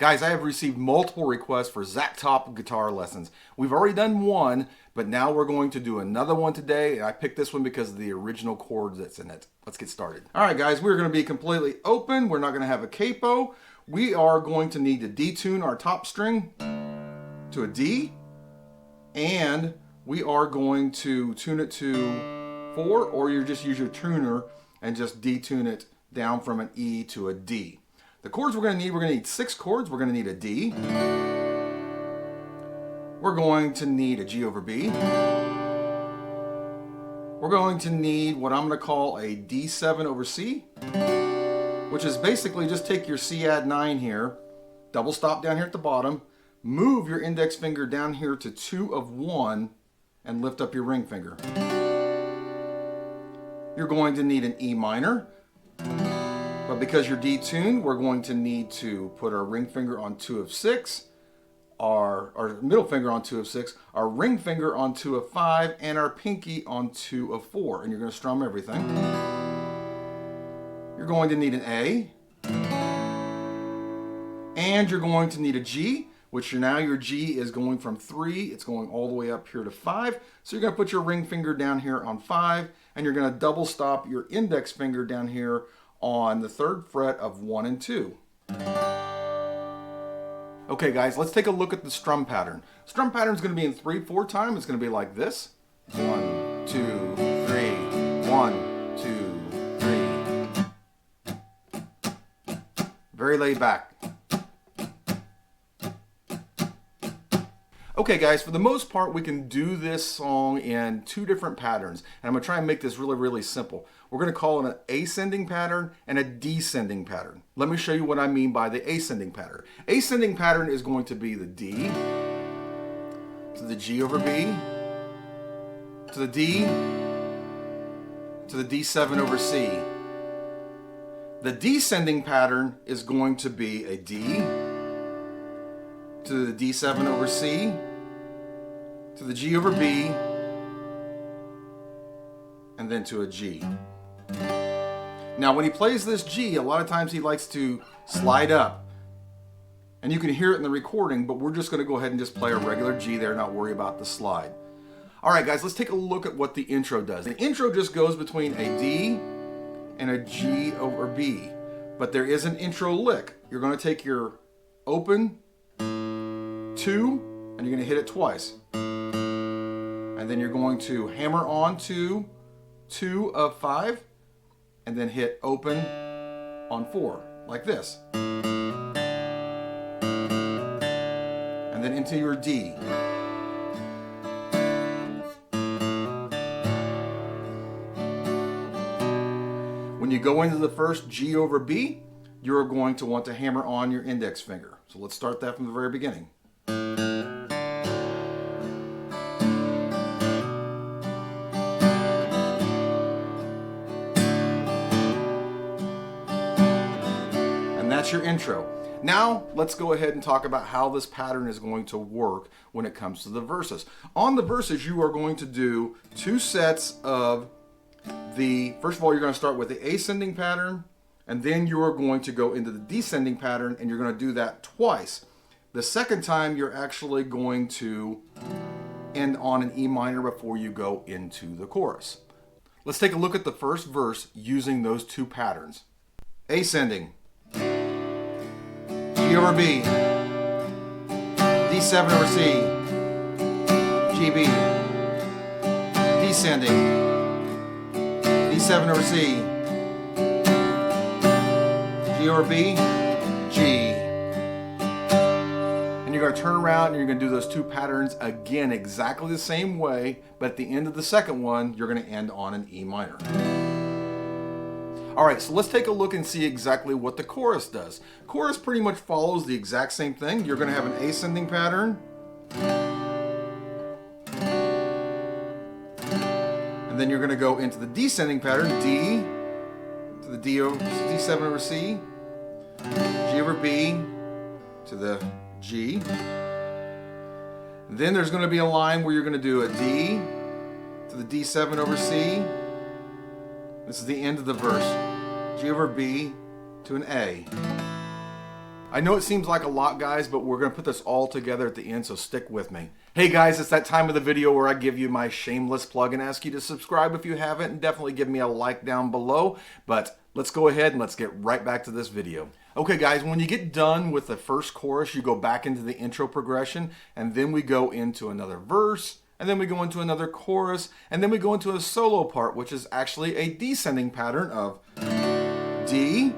Guys, I have received multiple requests for Zack top guitar lessons. We've already done one, but now we're going to do another one today. And I picked this one because of the original chords that's in it. Let's get started. All right, guys, we're going to be completely open. We're not going to have a capo. We are going to need to detune our top string to a D, and we are going to tune it to 4, or you just use your tuner and just detune it down from an E to a D. The chords we're going to need 6 chords. We're going to need a D. We're going to need a G over B. We're going to need what I'm going to call a D7 over C, which is basically just take your C add 9 here, double stop down here at the bottom, move your index finger down here to 2 of 1, and lift up your ring finger. You're going to need an E minor. But because you're detuned, we're going to need to put our ring finger on 2 of 6, our middle finger on 2 of 6, our ring finger on 2 of 5, and our pinky on 2 of 4. And you're going to strum everything. You're going to need an A. And you're going to need a G, which now your G is going from 3, it's going all the way up here to 5. So you're going to put your ring finger down here on 5, and you're going to double stop your index finger down here on the 3rd fret of 1 and 2. Okay guys, let's take a look at the strum pattern. Strum pattern is going to be in 3/4 time. It's going to be like this. 1, 2, 3, 1, 2, 3. Very laid back. Okay guys, for the most part, we can do this song in 2 different patterns. And I'm going to try and make this really, really simple. We're going to call it an ascending pattern and a descending pattern. Let me show you what I mean by the ascending pattern. Ascending pattern is going to be the D to the G over B to the D to the D7 over C. The descending pattern is going to be a D to the D7 over C to the G over B, and then to a G. Now when he plays this G, a lot of times he likes to slide up. And you can hear it in the recording, but we're just going to go ahead and just play a regular G there, not worry about the slide. Alright guys, let's take a look at what the intro does. The intro just goes between a D and a G over B. But there is an intro lick. You're going to take your open 2, and you're going to hit it twice. And then you're going to hammer on to 2 of 5, and then hit open on 4, like this. And then into your D. When you go into the first G over B, you're going to want to hammer on your index finger. So let's start that from the very beginning. That's your intro. Now let's go ahead and talk about how this pattern is going to work when it comes to the verses. On the verses, you are going to do 2 sets of first of all, you're going to start with the ascending pattern, and then you are going to go into the descending pattern, and you're going to do that twice. The second time, you're actually going to end on an E minor before you go into the chorus. Let's take a look at the first verse using those 2 patterns. Ascending. G over B, D7 over C, G, B, descending, D7 over C, G over B, G. And you're going to turn around and you're going to do those 2 patterns again exactly the same way, but at the end of the second one, you're going to end on an E minor. Alright, so let's take a look and see exactly what the chorus does. Chorus pretty much follows the exact same thing. You're going to have an ascending pattern. And then you're going to go into the descending pattern, D to the D7 over C, G over B to the G. Then there's going to be a line where you're going to do a D to the D7 over C. This is the end of the verse. G over B to an A. I know it seems like a lot, guys, but we're going to put this all together at the end, so stick with me. Hey guys, it's that time of the video where I give you my shameless plug and ask you to subscribe if you haven't, and definitely give me a like down below. But let's go ahead and let's get right back to this video. Okay guys, when you get done with the first chorus, you go back into the intro progression, and then we go into another verse, and then we go into another chorus, and then we go into a solo part, which is actually a descending pattern of D,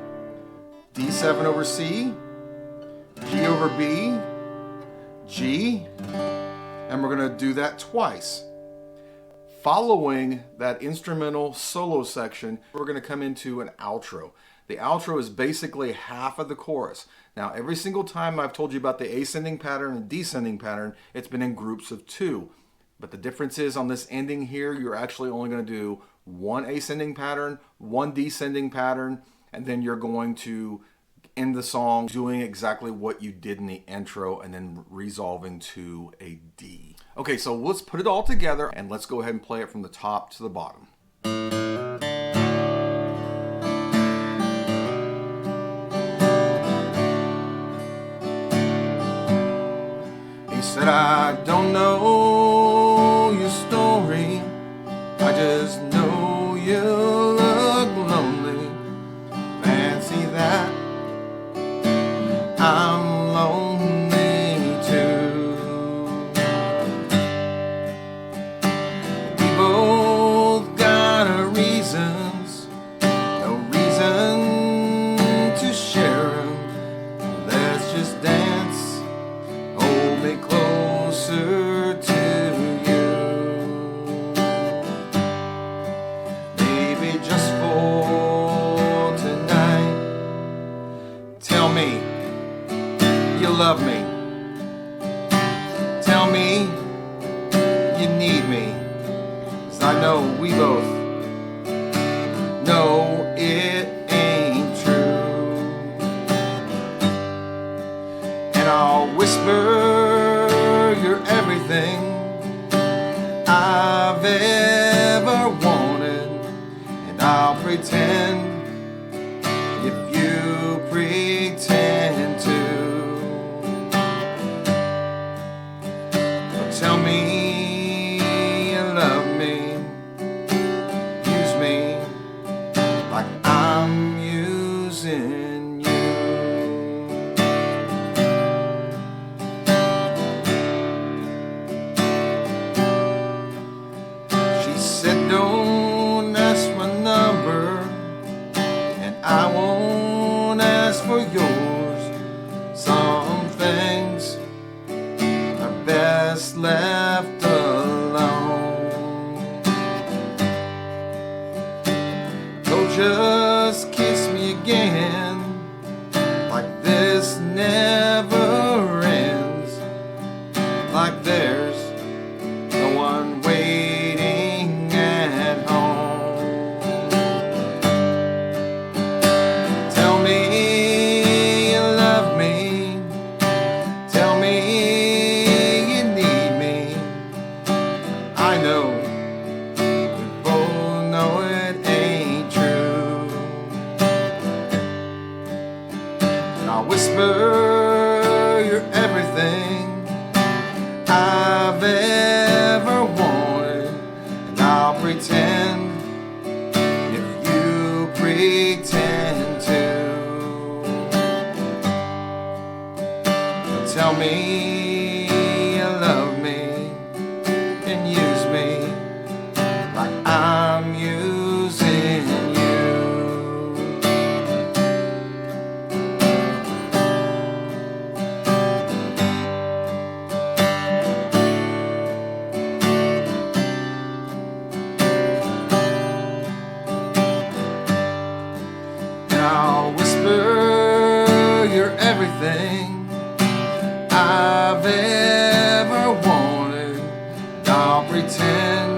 D7 over C, G over B, G, and we're going to do that twice. Following that instrumental solo section, we're going to come into an outro. The outro is basically half of the chorus. Now, every single time I've told you about the ascending pattern and descending pattern, it's been in groups of 2. But the difference is on this ending here, you're actually only going to do one ascending pattern, one descending pattern, and then you're going to end the song doing exactly what you did in the intro and then resolving to a D. Okay, so let's put it all together and let's go ahead and play it from the top to the bottom. He said, I don't know your story, I just know you look lonely. Fancy that I'm lonely too. We both got our reasons, no reason to share them. Let's just dance, hold me closer to you. Maybe just for tonight, tell me you love me. Tell me you need me. 'Cause I know we both know it ain't true. And I'll whisper you're everything I've ever wanted. And I'll pretend if you pretend to. Tell me you love me, use me like I'm using you. She said don't ask my number, and I won't ask for yours. Some things best left alone. So just kiss me again, like this never ends, like there's no one waiting at home. Tell me you love me, tell me I know, we both know it ain't true. And I'll whisper you're everything I've ever wanted. And I'll pretend if you pretend to. But tell me you love me and use me like I'm using you. And I'll whisper you're everything I've ever wanted. I'll pretend